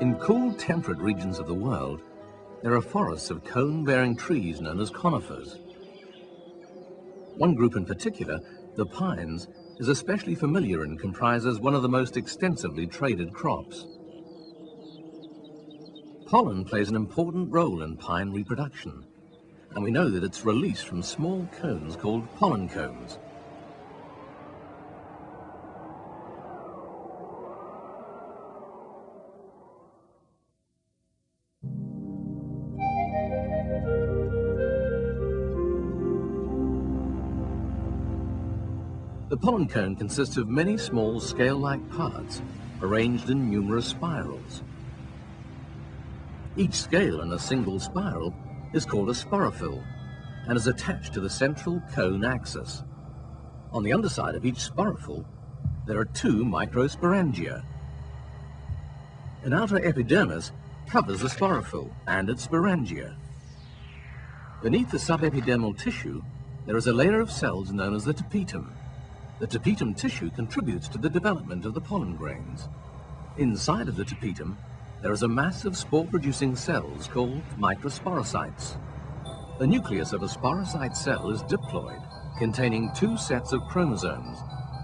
In cool, temperate regions of the world, there are forests of cone-bearing trees known as conifers. One group in particular, the pines, is especially familiar and comprises one of the most extensively traded crops. Pollen plays an important role in pine reproduction, and we know that it's released from small cones called pollen cones. The pollen cone consists of many small scale-like parts arranged in numerous spirals. Each scale in a single spiral is called a sporophyll and is attached to the central cone axis. On the underside of each sporophyll, there are two microsporangia. An outer epidermis covers the sporophyll and its sporangia. Beneath the subepidermal tissue, there is a layer of cells known as the tapetum. The tapetum tissue contributes to the development of the pollen grains. Inside of the tapetum, there is a mass of spore-producing cells called microsporocytes. The nucleus of a sporocyte cell is diploid, containing two sets of chromosomes,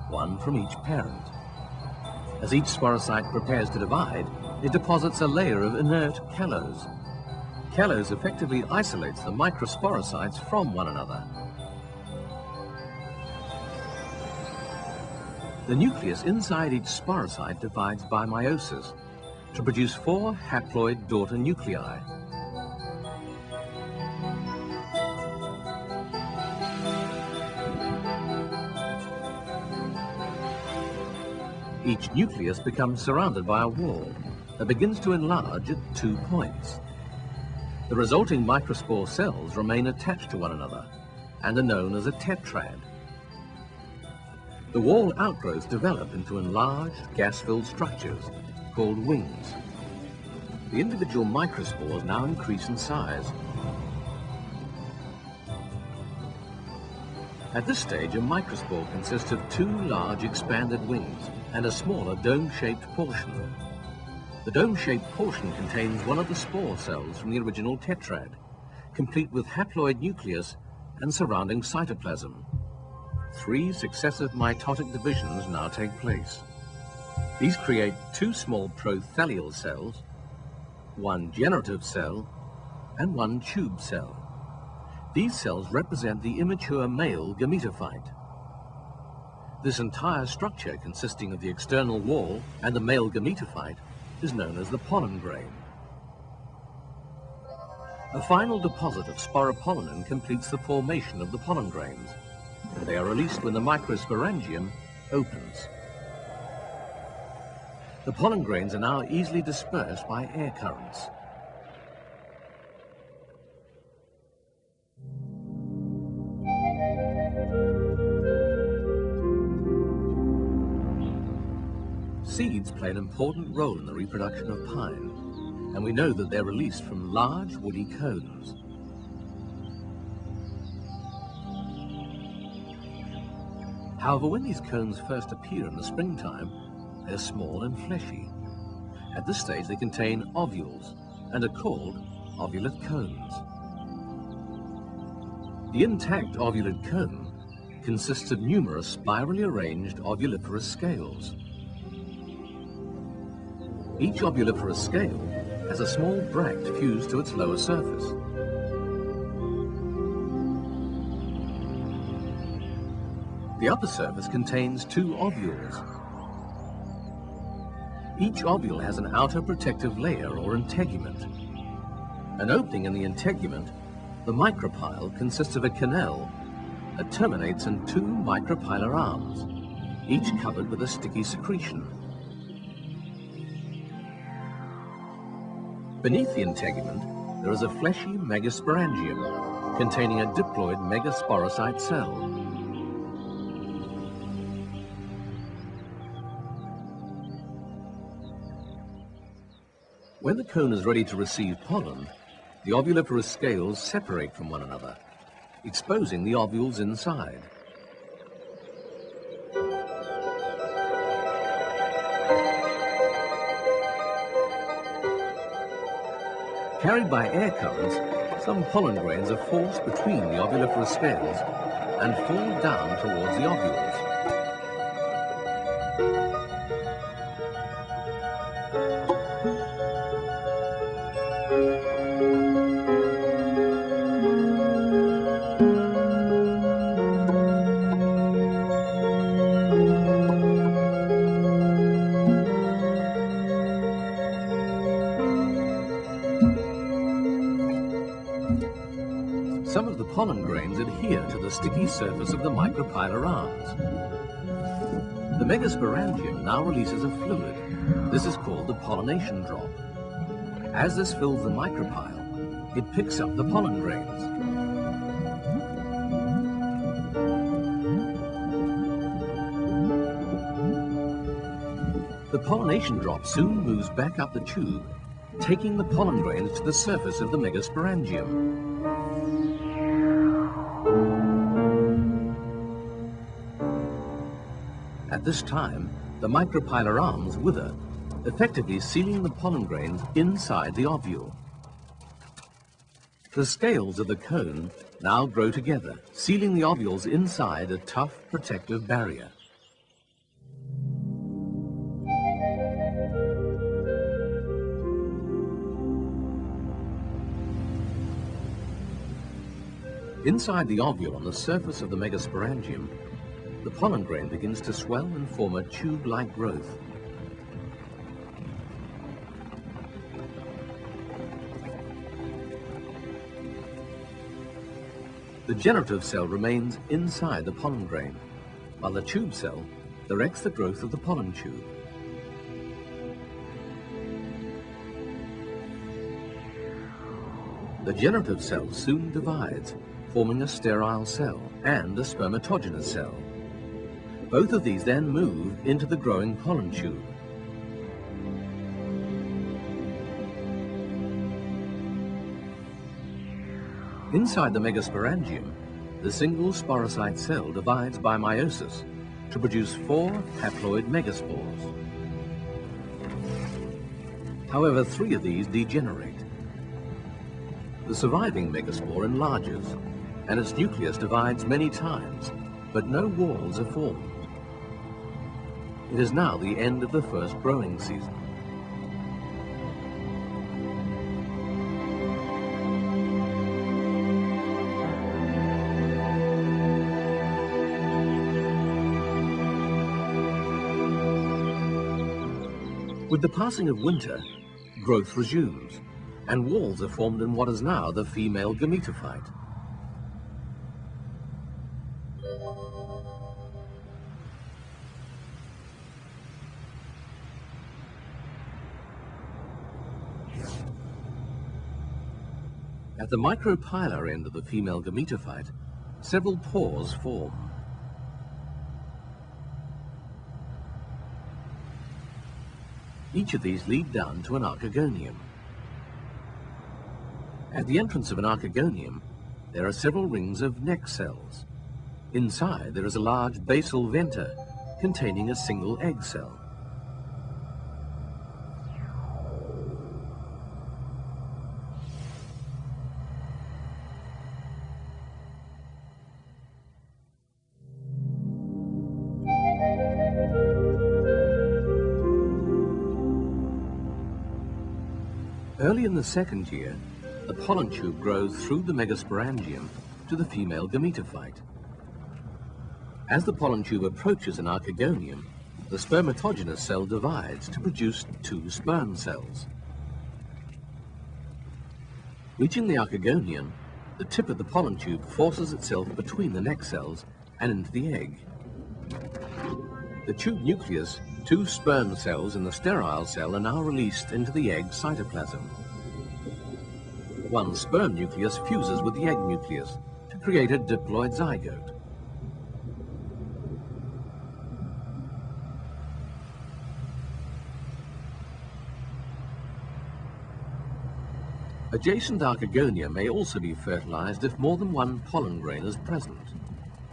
one from each parent. As each sporocyte prepares to divide, it deposits a layer of inert callose. Callose effectively isolates the microsporocytes from one another. The nucleus inside each sporocyte divides by meiosis to produce 4 haploid daughter nuclei. Each nucleus becomes surrounded by a wall that begins to enlarge at 2 points. The resulting microspore cells remain attached to one another and are known as a tetrad. The wall outgrowths develop into enlarged, gas-filled structures called wings. The individual microspores now increase in size. At this stage, a microspore consists of 2 large expanded wings and a smaller dome-shaped portion. The dome-shaped portion contains one of the spore cells from the original tetrad, complete with haploid nucleus and surrounding cytoplasm. 3 successive mitotic divisions now take place. These create 2 small prothelial cells, 1 generative cell, and 1 tube cell. These cells represent the immature male gametophyte. This entire structure, consisting of the external wall and the male gametophyte, is known as the pollen grain. A final deposit of sporopollenin completes the formation of the pollen grains. They are released when the microsporangium opens. The pollen grains are now easily dispersed by air currents. Seeds play an important role in the reproduction of pine, and we know that they're released from large woody cones. However, when these cones first appear in the springtime, they're small and fleshy. At this stage, they contain ovules and are called ovulate cones. The intact ovulate cone consists of numerous spirally arranged ovuliferous scales. Each ovuliferous scale has a small bract fused to its lower surface. The upper surface contains 2 ovules. Each ovule has an outer protective layer or integument. An opening in the integument, the micropyle, consists of a canal that terminates in 2 micropylar arms, each covered with a sticky secretion. Beneath the integument, there is a fleshy megasporangium containing a diploid megasporocyte cell. When the cone is ready to receive pollen, the ovuliferous scales separate from one another, exposing the ovules inside. Carried by air currents, some pollen grains are forced between the ovuliferous scales and fall down towards the ovules. Some of the pollen grains adhere to the sticky surface of the micropylar arms. The megasporangium now releases a fluid. This is called the pollination drop. As this fills the micropyle, it picks up the pollen grains. The pollination drop soon moves back up the tube, taking the pollen grains to the surface of the megasporangium. At this time, the micropylar arms wither, effectively sealing the pollen grains inside the ovule. The scales of the cone now grow together, sealing the ovules inside a tough protective barrier. Inside the ovule on the surface of the megasporangium, the pollen grain begins to swell and form a tube-like growth. The generative cell remains inside the pollen grain, while the tube cell directs the growth of the pollen tube. The generative cell soon divides, forming a sterile cell and a spermatogenous cell. Both of these then move into the growing pollen tube. Inside the megasporangium, the single sporocyte cell divides by meiosis to produce 4 haploid megaspores. However, 3 of these degenerate. The surviving megaspore enlarges, and its nucleus divides many times, but no walls are formed. It is now the end of the first growing season. With the passing of winter, growth resumes, and walls are formed in what is now the female gametophyte. At the micropylar end of the female gametophyte, several pores form. Each of these lead down to an archegonium. At the entrance of an archegonium, there are several rings of neck cells. Inside, there is a large basal venter containing a single egg cell. Early in the second year, the pollen tube grows through the megasporangium to the female gametophyte. As the pollen tube approaches an archegonium, the spermatogenous cell divides to produce 2 sperm cells. Reaching the archegonium, the tip of the pollen tube forces itself between the neck cells and into the egg. The tube nucleus, 2 sperm cells in the sterile cell are now released into the egg cytoplasm. 1 sperm nucleus fuses with the egg nucleus to create a diploid zygote. Adjacent archegonia may also be fertilized if more than 1 pollen grain is present.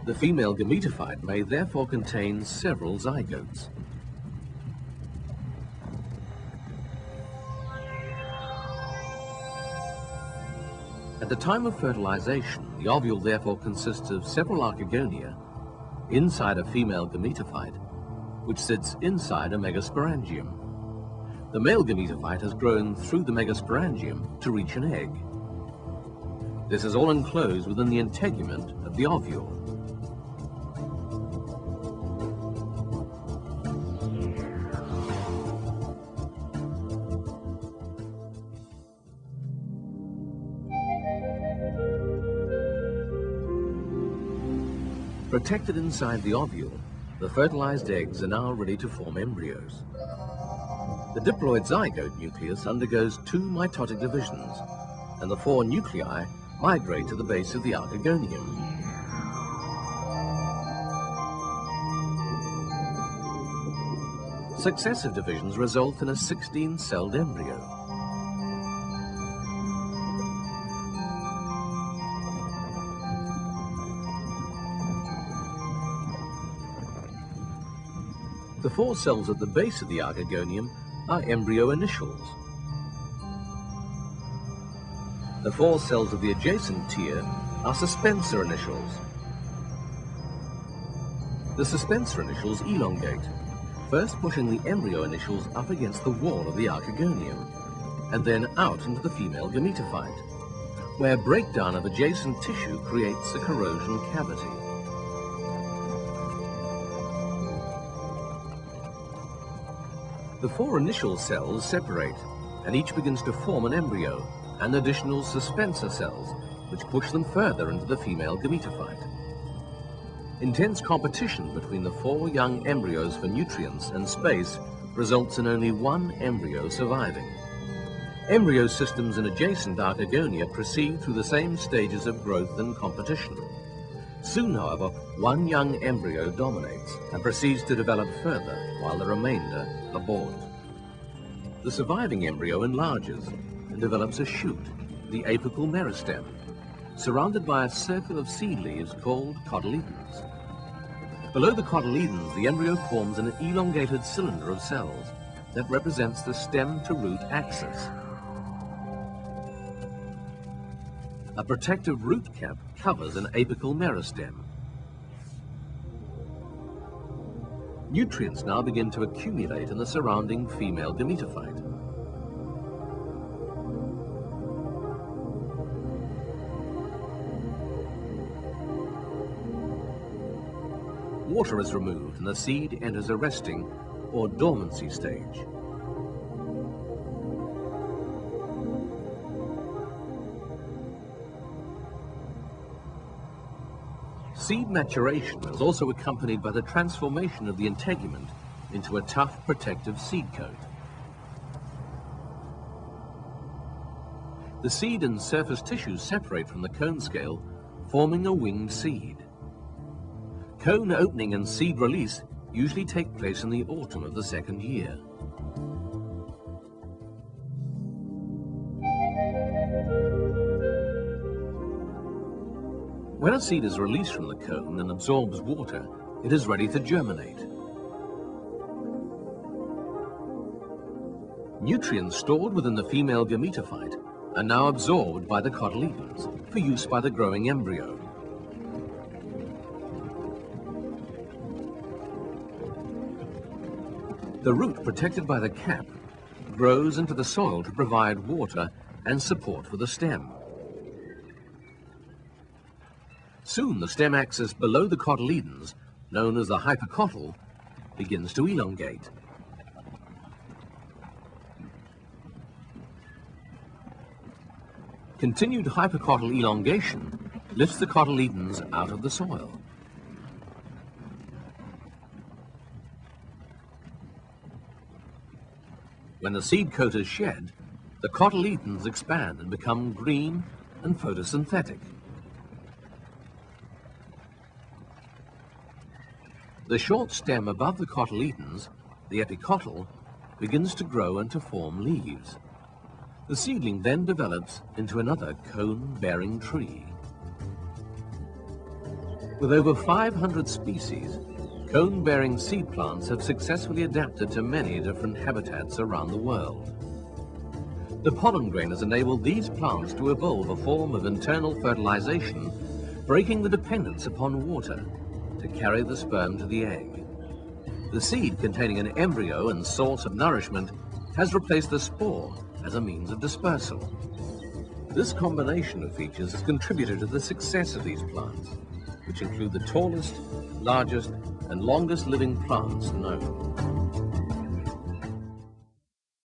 The female gametophyte may therefore contain several zygotes. At the time of fertilization, the ovule therefore consists of several archegonia inside a female gametophyte, which sits inside a megasporangium. The male gametophyte has grown through the megasporangium to reach an egg. This is all enclosed within the integument of the ovule. Protected inside the ovule, the fertilized eggs are now ready to form embryos. The diploid zygote nucleus undergoes 2 mitotic divisions, and the 4 nuclei migrate to the base of the archegonium. Successive divisions result in a 16-celled embryo. The 4 cells at the base of the archegonium are embryo initials. The 4 cells of the adjacent tier are suspensor initials. The suspensor initials elongate, first pushing the embryo initials up against the wall of the archegonium, and then out into the female gametophyte, where breakdown of adjacent tissue creates a corrosion cavity. The 4 initial cells separate, and each begins to form an embryo and additional suspensor cells, which push them further into the female gametophyte. Intense competition between the 4 young embryos for nutrients and space results in only 1 embryo surviving. Embryo systems in adjacent archegonia proceed through the same stages of growth and competition. Soon, however, 1 young embryo dominates and proceeds to develop further, while the remainder abort. The surviving embryo enlarges and develops a shoot, the apical meristem, surrounded by a circle of seed leaves called cotyledons. Below the cotyledons, the embryo forms an elongated cylinder of cells that represents the stem-to-root axis. A protective root cap covers an apical meristem. Nutrients now begin to accumulate in the surrounding female gametophyte. Water is removed and the seed enters a resting or dormancy stage. Seed maturation is also accompanied by the transformation of the integument into a tough protective seed coat. The seed and surface tissues separate from the cone scale, forming a winged seed. Cone opening and seed release usually take place in the autumn of the 2nd year. When a seed is released from the cone and absorbs water, it is ready to germinate. Nutrients stored within the female gametophyte are now absorbed by the cotyledons for use by the growing embryo. The root, protected by the cap, grows into the soil to provide water and support for the stem. Soon the stem axis below the cotyledons, known as the hypocotyl, begins to elongate. Continued hypocotyl elongation lifts the cotyledons out of the soil. When the seed coat is shed, the cotyledons expand and become green and photosynthetic. The short stem above the cotyledons, the epicotyl, begins to grow and to form leaves. The seedling then develops into another cone-bearing tree. With over 500 species, cone-bearing seed plants have successfully adapted to many different habitats around the world. The pollen grain has enabled these plants to evolve a form of internal fertilization, breaking the dependence upon water to carry the sperm to the egg. The seed, containing an embryo and source of nourishment, has replaced the spore as a means of dispersal. This combination of features has contributed to the success of these plants, which include the tallest, largest, and longest living plants known.